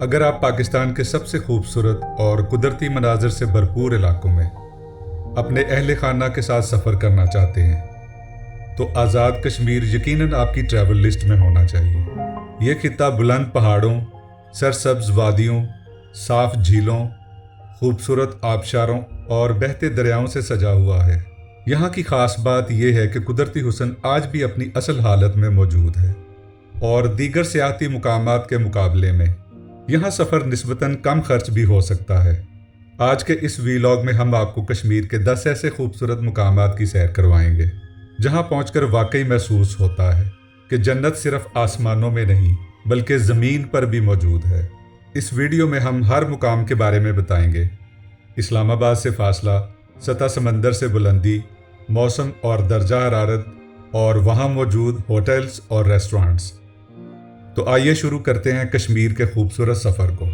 اگر آپ پاکستان کے سب سے خوبصورت اور قدرتی مناظر سے بھرپور علاقوں میں اپنے اہل خانہ کے ساتھ سفر کرنا چاہتے ہیں تو آزاد کشمیر یقیناً آپ کی ٹریول لسٹ میں ہونا چاہیے۔ یہ خطہ بلند پہاڑوں، سرسبز وادیوں، صاف جھیلوں، خوبصورت آبشاروں اور بہتے دریاؤں سے سجا ہوا ہے۔ یہاں کی خاص بات یہ ہے کہ قدرتی حسن آج بھی اپنی اصل حالت میں موجود ہے اور دیگر سیاحتی مقامات کے مقابلے میں یہاں سفر نسبتاً کم خرچ بھی ہو سکتا ہے۔ آج کے اس ویلاگ میں ہم آپ کو کشمیر کے 10 ایسے خوبصورت مقامات کی سیر کروائیں گے جہاں پہنچ کر واقعی محسوس ہوتا ہے کہ جنت صرف آسمانوں میں نہیں بلکہ زمین پر بھی موجود ہے۔ اس ویڈیو میں ہم ہر مقام کے بارے میں بتائیں گے: اسلام آباد سے فاصلہ، سطح سمندر سے بلندی، موسم اور درجہ حرارت، اور وہاں موجود ہوٹلز اور ریسٹورانٹس۔ تو آئیے شروع کرتے ہیں کشمیر کے خوبصورت سفر کو۔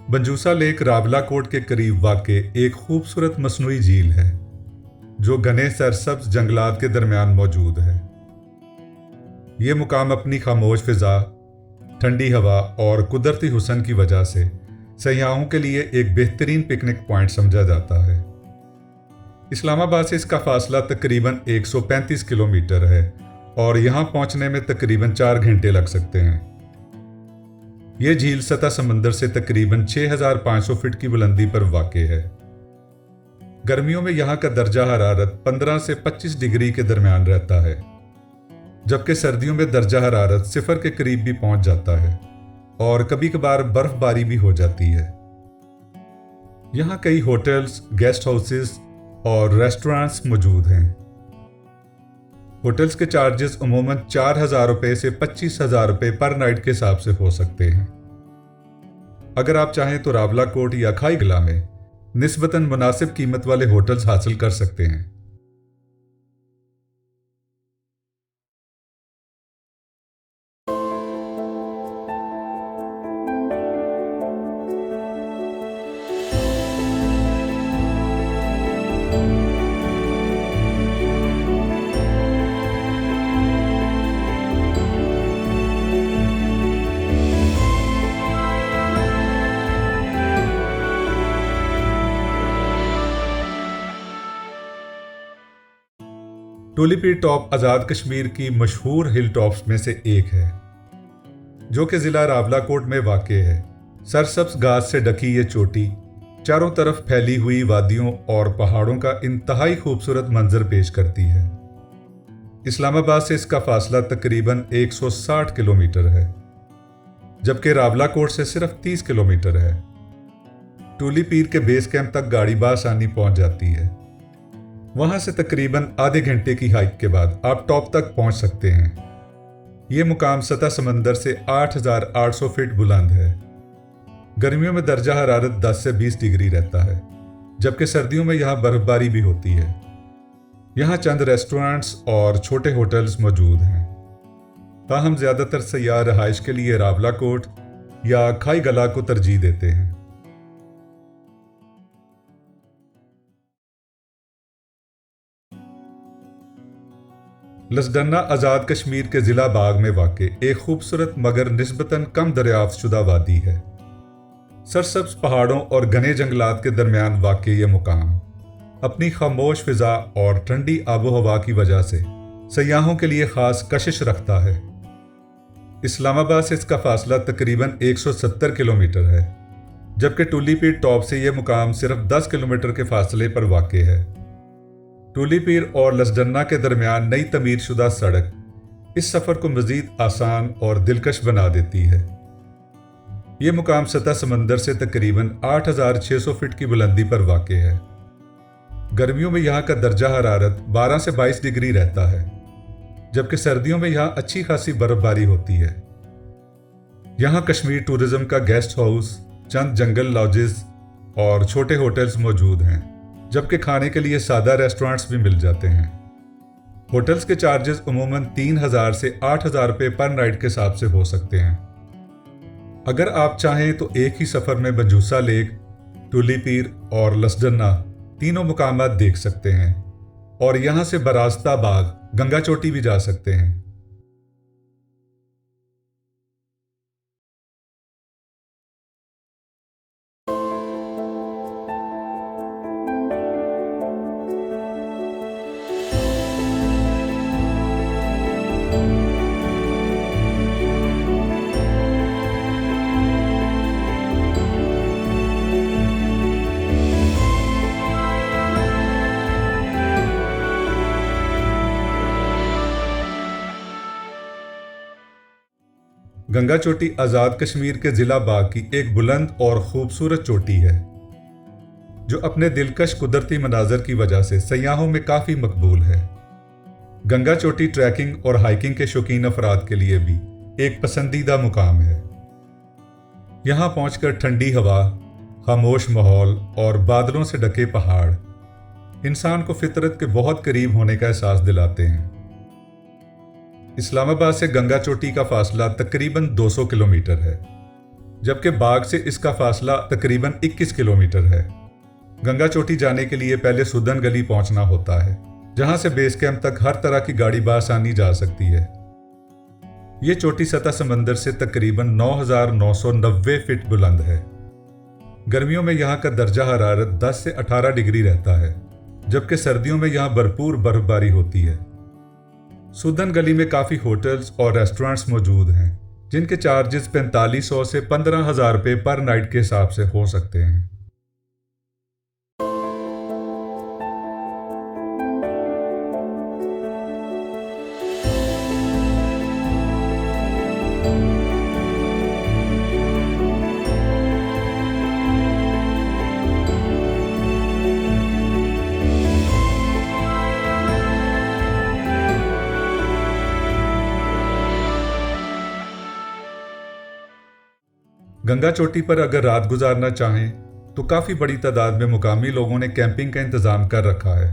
بنجوسا لیک راولاکوٹ کے قریب واقع ایک خوبصورت مصنوعی جھیل ہے جو گھنے سرسبز جنگلات کے درمیان موجود ہے۔ یہ مقام اپنی خاموش فضا، ٹھنڈی ہوا اور قدرتی حسن کی وجہ سے سیاحوں کے لیے ایک بہترین پکنک پوائنٹ سمجھا جاتا ہے۔ اسلام آباد سے اس کا فاصلہ تقریباً 135 کلومیٹر ہے اور یہاں پہنچنے میں تقریباً 4 گھنٹے لگ سکتے ہیں۔ یہ جھیل سطح سمندر سے تقریباً 6500 فٹ کی بلندی پر واقع ہے۔ گرمیوں میں یہاں کا درجہ حرارت 15 سے 25 ڈگری کے درمیان رہتا ہے، جبکہ سردیوں میں درجہ حرارت 0 کے قریب بھی پہنچ جاتا ہے اور کبھی کبھار برف باری بھی ہو جاتی ہے۔ یہاں کئی ہوٹلز، گیسٹ ہاؤسز اور ریسٹورانٹس موجود ہیں۔ ہوٹلز کے چارجز عموماً 4000 روپے سے 25000 روپے پر نائٹ کے حساب سے ہو سکتے ہیں۔ اگر آپ چاہیں تو راولاکوٹ یا کھائی گلا میں نسبتاً مناسب قیمت والے ہوٹلز حاصل کر سکتے ہیں۔ ٹولی پیر ٹاپ آزاد کشمیر کی مشہور ہل ٹاپس میں سے ایک ہے جو کہ ضلع راولاکوٹ میں واقع ہے۔ سرسبز گھاس سے ڈھکی یہ چوٹی چاروں طرف پھیلی ہوئی وادیوں اور پہاڑوں کا انتہائی خوبصورت منظر پیش کرتی ہے۔ اسلام آباد سے اس کا فاصلہ تقریباً 160 کلومیٹر ہے، جبکہ راولاکوٹ سے صرف 30 کلومیٹر ہے۔ ٹولی پیر کے بیس کیمپ تک گاڑی بآسانی پہنچ جاتی ہے۔ وہاں سے تقریباً آدھے گھنٹے کی ہائیک کے بعد آپ ٹاپ تک پہنچ سکتے ہیں۔ یہ مقام سطح سمندر سے 8800 فٹ بلند ہے۔ گرمیوں میں درجہ حرارت 10 سے 20 ڈگری رہتا ہے، جبکہ سردیوں میں یہاں برف باری بھی ہوتی ہے۔ یہاں چند ریسٹورانٹس اور چھوٹے ہوٹلز موجود ہیں، تاہم زیادہ تر سیاح رہائش کے لیے راولاکوٹ یا کھائی گلا کو ترجیح دیتے ہیں۔ لسڈنہ آزاد کشمیر کے ضلع باغ میں واقع ایک خوبصورت مگر نسبتاً کم دریافت شدہ وادی ہے۔ سرسبز پہاڑوں اور گھنے جنگلات کے درمیان واقع یہ مقام اپنی خاموش فضا اور ٹھنڈی آب و ہوا کی وجہ سے سیاحوں کے لیے خاص کشش رکھتا ہے۔ اسلام آباد سے اس کا فاصلہ تقریباً 170 کلومیٹر ہے، جبکہ ٹولی پیر ٹاپ سے یہ مقام صرف 10 کلومیٹر کے فاصلے پر واقع ہے۔ ٹولی پیر اور لسڈنہ کے درمیان نئی تعمیر شدہ سڑک اس سفر کو مزید آسان اور دلکش بنا دیتی ہے۔ یہ مقام سطح سمندر سے تقریباً 8600 فٹ کی بلندی پر واقع ہے۔ گرمیوں میں یہاں کا درجہ حرارت 12 سے 22 ڈگری رہتا ہے، جبکہ سردیوں میں یہاں اچھی خاصی برف باری ہوتی ہے۔ یہاں کشمیر ٹورزم کا گیسٹ ہاؤس، چند جنگل لاجز اور چھوٹے ہوٹلز موجود ہیں، جبکہ کھانے کے لیے سادہ ریسٹورانٹس بھی مل جاتے ہیں۔ ہوٹلز کے چارجز عموماً 3000 سے 8000 روپے پر نائٹ کے حساب سے ہو سکتے ہیں۔ اگر آپ چاہیں تو ایک ہی سفر میں بنجوسا لیک، टुली पीर और लसडन्ना तीनों मुकामात देख सकते हैं और यहाँ से बरास्ता बाग गंगा चोटी भी जा सकते हैं। गंगा चोटी आज़ाद कश्मीर के ज़िला बाग की एक बुलंद और खूबसूरत चोटी है जो अपने दिलकश कुदरती मनाजर की वजह से सयाहों में काफ़ी मकबूल है। गंगा चोटी ट्रैकिंग और हाइकिंग के शौकीन अफराद के लिए भी एक पसंदीदा मुकाम है। यहाँ पहुंचकर ठंडी हवा, खामोश माहौल और बादलों से ढके पहाड़ इंसान को फितरत के बहुत करीब होने का एहसास दिलाते हैं। इस्लामाबाद से गंगा चोटी का फासला तकरीबन 200 किलोमीटर है, जबकि बाग से इसका फासला तकरीबन 21 किलोमीटर है। गंगा चोटी जाने के लिए पहले सुदन गली पहुंचना होता है, जहां से बेस कैंप तक हर तरह की गाड़ी बासानी जा सकती है। ये चोटी सतह समंदर से तकरीबन 9,990 फीट बुलंद है। गर्मियों में यहाँ का दर्जा हरारत 10 से 18 डिग्री रहता है, जबकि सर्दियों में यहाँ भरपूर बर्फबारी होती है। सुदन गली में काफ़ी होटल्स और रेस्टोरेंट्स मौजूद हैं, जिनके चार्जेस 4500 से 15,000 रुपये पर नाइट के हिसाब से हो सकते हैं। गंगा चोटी पर अगर रात गुजारना चाहें तो काफ़ी बड़ी तादाद में मुकामी लोगों ने कैंपिंग का इंतज़ाम कर रखा है,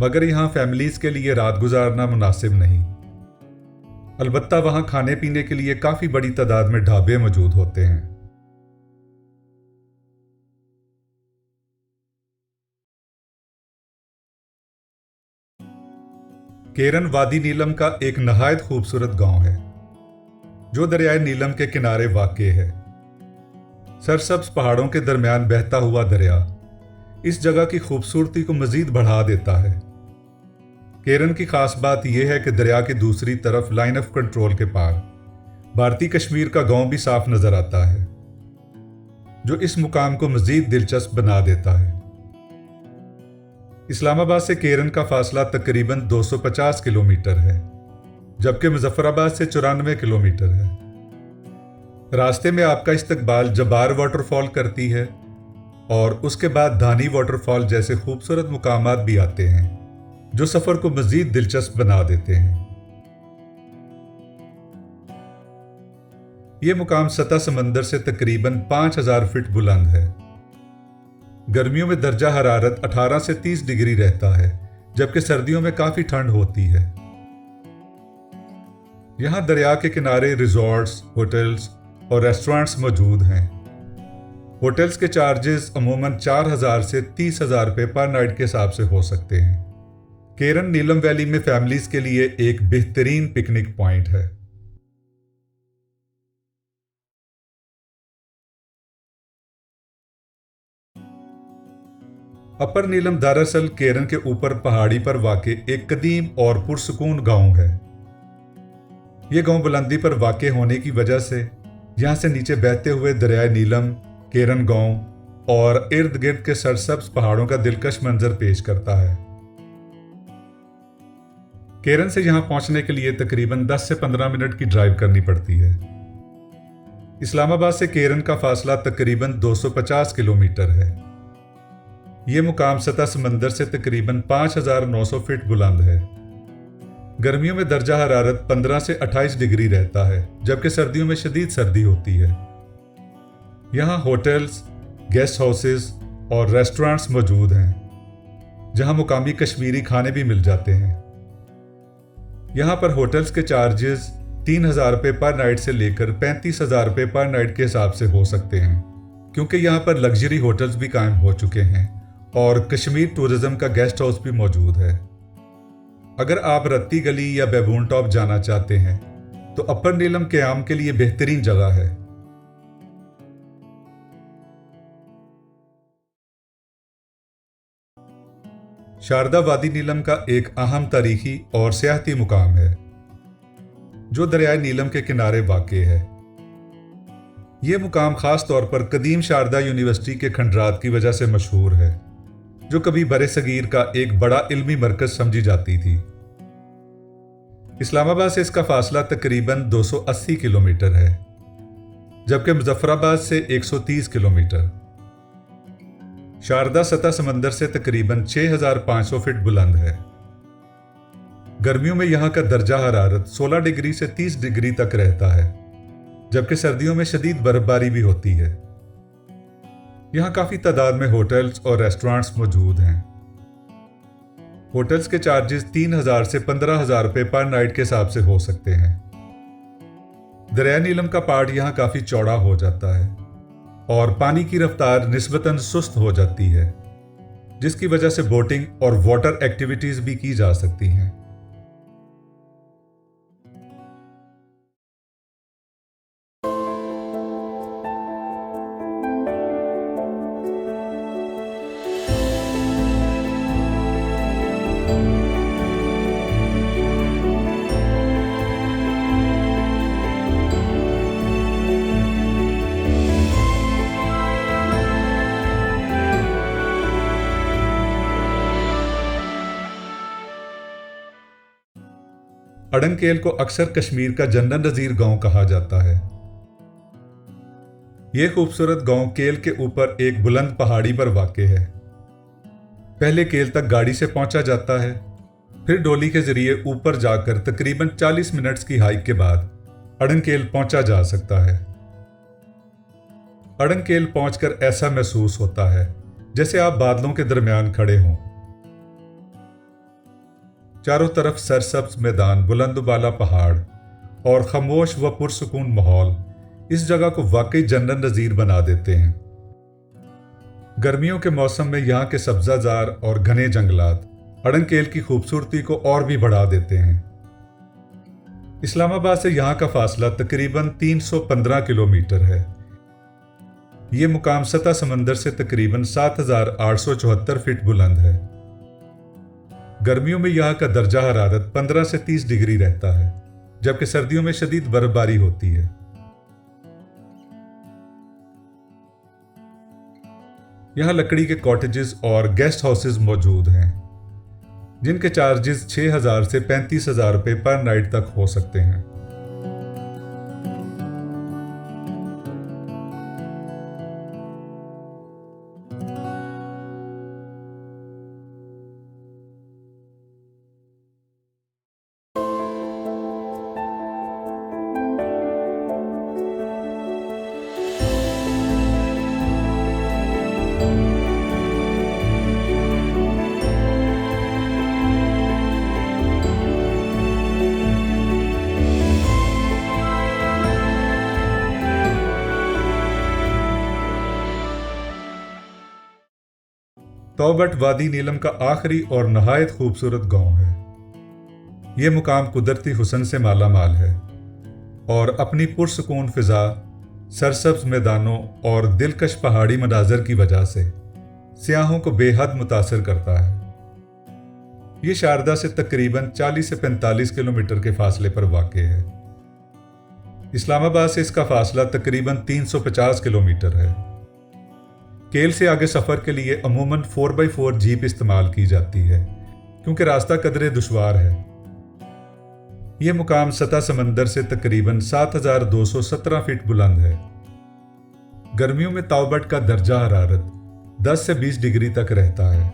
मगर यहाँ फैमिलीज़ के लिए रात गुजारना मुनासिब नहीं। अलबत्ता वहाँ खाने पीने के लिए काफ़ी बड़ी तादाद में ढाबे मौजूद होते हैं। केरन वादी नीलम का एक नहायत खूबसूरत गांव है जो दरियाए नीलम के किनारे वाक़े है। सरसब्ज पहाड़ों के दरमियान बहता हुआ दरिया इस जगह की खूबसूरती को मजीद बढ़ा देता है। केरन की खास बात यह है कि दरिया की दूसरी तरफ लाइन ऑफ कंट्रोल के पार भारतीय कश्मीर का गांव भी साफ नजर आता है, जो इस मुकाम को मजीद दिलचस्प बना देता है। इस्लामाबाद से केरन का फासला तकरीबन 250 किलोमीटर है, जबकि मुजफ्फराबाद से 94 किलोमीटर है। रास्ते में आपका इस्तकबाल जबार वाटरफॉल करती है और उसके बाद धानी वाटरफॉल जैसे खूबसूरत मुकामात भी आते हैं, जो सफ़र को मज़ीद दिलचस्प बना देते हैं। ये मुकाम सतह समंदर से तकरीबन 5,000 फीट बुलंद है। गर्मियों में दर्जा हरारत 18 से 30 डिग्री रहता है, जबकि सर्दियों में काफ़ी ठंड होती है। यहाँ दरिया के किनारे रिजॉर्ट्स, होटल्स और रेस्टोरेंट्स मौजूद हैं। होटल्स के चार्जेस अमूमन 4,000 से 30,000 रुपये पर नाइट के हिसाब से हो सकते हैं। केरन नीलम वैली में फैमिलीज के लिए एक बेहतरीन पिकनिक पॉइंट है। अपर नीलम दरअसल केरन के ऊपर पहाड़ी पर वाक़े एक कदीम और पुरसुकून गांव है। ये गांव बुलंदी पर वाक़े होने की वजह से यहाँ से नीचे बहते हुए दरियाए नीलम, केरन गांव और इर्द गिर्द के सरसब्ज पहाड़ों का दिलकश मंजर पेश करता है। केरन से यहाँ पहुंचने के लिए तकरीबन 10 से 15 मिनट की ड्राइव करनी पड़ती है। इस्लामाबाद से केरन का फासला तकरीबन 250 किलोमीटर है। ये मुकाम सतह समंदर से तकरीबन 5,900 फीट बुलंद है। गर्मियों में दर्जा हरारत 15 से 28 डिग्री रहता है, जबकि सर्दियों में शदीद सर्दी होती है। यहाँ होटल्स, गेस्ट हाउसेस और रेस्टोरेंट्स मौजूद हैं, जहाँ मुकामी कश्मीरी खाने भी मिल जाते हैं। यहाँ पर होटल्स के चार्जेस 3,000 रुपये पर नाइट से लेकर 35,000 रुपये पर नाइट के हिसाब से हो सकते हैं, क्योंकि यहाँ पर लग्जरी होटल्स भी कायम हो चुके हैं और कश्मीर टूरिज्म का गेस्ट हाउस भी मौजूद है। अगर आप रत्ती गली या बैबून टॉप जाना चाहते हैं तो अपर नीलम क़याम के लिए बेहतरीन जगह है। शारदा वादी नीलम का एक अहम तारीखी और सियाहती मुकाम है जो दरियाए नीलम के किनारे वाक़े है। ये मुकाम खास तौर पर कदीम शारदा यूनिवर्सिटी के खंडरात की वजह से मशहूर है, जो कभी बरे सगीर का एक बड़ा इल्मी मरकज समझी जाती थी। इस्लामाबाद से इसका फासला तकरीबन 280 किलोमीटर है, जबकि मुजफ्फराबाद से 130 किलोमीटर। शारदा सतह समंदर से तकरीबन 6500 फीट बुलंद है। गर्मियों में यहाँ का दर्जा हरारत 16 डिग्री से 30 डिग्री तक रहता है, जबकि सर्दियों में शदीद बर्फबारी भी होती है। यहाँ काफ़ी तादाद में होटल्स और रेस्टोरेंट्स मौजूद हैं। होटल्स के चार्जेस 3,000 से 15,000 रुपये पर नाइट के हिसाब से हो सकते हैं। दरिया नीलम का पार्ट यहाँ काफ़ी चौड़ा हो जाता है और पानी की रफ्तार निस्बतन सुस्त हो जाती है, जिसकी वजह से बोटिंग और वाटर एक्टिविटीज़ भी की जा सकती हैं। अड़ंगकेल को अक्सर कश्मीर का जन्नत नज़ीर गांव कहा जाता है। यह खूबसूरत गांव केल के ऊपर एक बुलंद पहाड़ी पर वाक़े है। पहले केल तक गाड़ी से पहुंचा जाता है, फिर डोली के जरिए ऊपर जाकर तकरीबन 40 मिनट्स की हाइक के बाद अड़ंगकेल पहुंचा जा सकता है। अड़ंगकेल पहुंचकर ऐसा महसूस होता है जैसे आप बादलों के दरमियान खड़े हों। चारों तरफ सरसब्ज मैदान, बुलंद-बाला पहाड़ और खामोश व पुरसुकून माहौल इस जगह को वाकई जन्नत नज़ीर बना देते हैं। गर्मियों के मौसम में यहाँ के सब्ज़ाजार और घने जंगलात अड़ंगकेल की खूबसूरती को और भी बढ़ा देते हैं। इस्लामाबाद से यहाँ का फासला तकरीबन 315 किलोमीटर है। ये मुकाम सतह समंदर से तकरीबन 7,874 फीट बुलंद है। गर्मियों में यहाँ का दर्जा हरारत 15 से 30 डिग्री रहता है, जबकि सर्दियों में शदीद बर्फबारी होती है। यहाँ लकड़ी के कॉटेजेस और गेस्ट हाउसेज मौजूद हैं, जिनके चार्जेस 6,000 से 35,000 रुपये पर नाइट तक हो सकते हैं। तौबट वादी नीलम का आखिरी और नहायत खूबसूरत गांव है। ये मुकाम कुदरती हुस्न से माला माल है और अपनी पुरसुकून फिजा, सरसब्ज मैदानों और दिलकश पहाड़ी मनाजर की वजह से सियाहों को बेहद मुतासिर करता है। ये शारदा से तकरीबन 40 से 45 किलोमीटर के फासले पर वाक़े है। इस्लामाबाद से इसका फासला तकरीबन 350 किलोमीटर है। केल से आगे सफ़र के लिए अमूमन 4x4 जीप इस्तेमाल की जाती है, क्योंकि रास्ता कदरे दुश्वार है। यह मुकाम सतह समंदर से तकरीबन 7,217 फीट बुलंद है। गर्मियों में तौबट का दर्जा हरारत 10 से 20 डिग्री तक रहता है,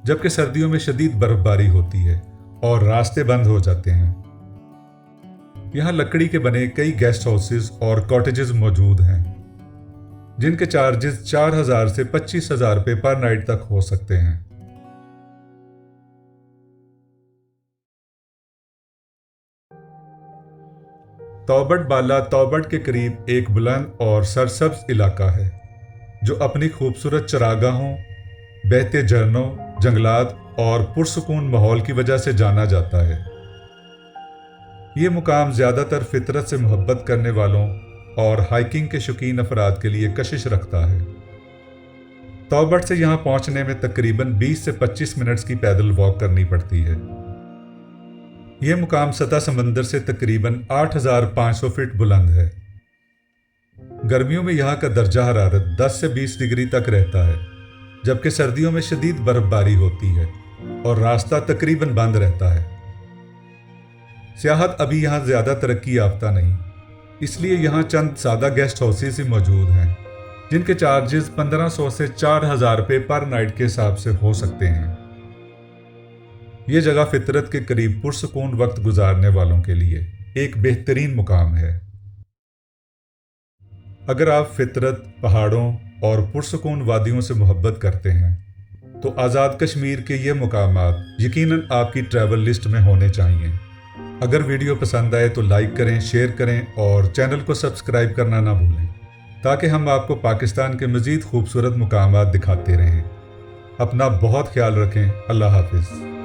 जबकि सर्दियों में शदीद बर्फबारी होती है और रास्ते बंद हो जाते हैं। यहाँ लकड़ी के बने कई गेस्ट हाउसेज और कॉटेजेस मौजूद हैं, जिनके चार्जेस 4,000 से 25,000 रुपये पर नाइट तक हो सकते हैं। तौबट बाला तौबट के करीब एक बुलंद और सरसब्ज इलाका है, जो अपनी खूबसूरत चरागाहों, बहते झरनों, जंगलात और पुरसुकून माहौल की वजह से जाना जाता है। ये मुकाम ज़्यादातर फितरत से मोहब्बत करने वालों और हाइकिंग के शौकीन अफराद के लिए कशिश रखता है। तौबट से यहाँ पहुँचने में तकरीबन 20 से 25 मिनट्स की पैदल वॉक करनी पड़ती है। यह मुकाम सतह समंदर से तकरीबन 8,500 फीट बुलंद है। गर्मियों में यहाँ का दर्जा हरारत 10 से 20 डिग्री तक रहता है, जबकि सर्दियों में शदीद बर्फबारी होती है और रास्ता तकरीबन बंद रहता है। सियाहत अभी यहाँ ज़्यादा तरक्की याफ्ता नहीं, इसलिए यहाँ चंद सादा गेस्ट हाउसेस ही मौजूद हैं, जिनके चार्जेस 1500 से 4,000 रुपये पर नाइट के हिसाब से हो सकते हैं। ये जगह फितरत के करीब पुरसुकून वक्त गुजारने वालों के लिए एक बेहतरीन मुकाम है। अगर आप फितरत, पहाड़ों और पुरसुकून वादियों से मोहब्बत करते हैं तो आज़ाद कश्मीर के ये मुकामात यकीनन आपकी ट्रैवल लिस्ट में होने चाहिए। अगर वीडियो पसंद आए तो लाइक करें, शेयर करें और चैनल को सब्सक्राइब करना ना भूलें, ताकि हम आपको पाकिस्तान के मज़ीद खूबसूरत मुकामात दिखाते रहें। अपना बहुत ख्याल रखें। अल्लाह हाफिज़।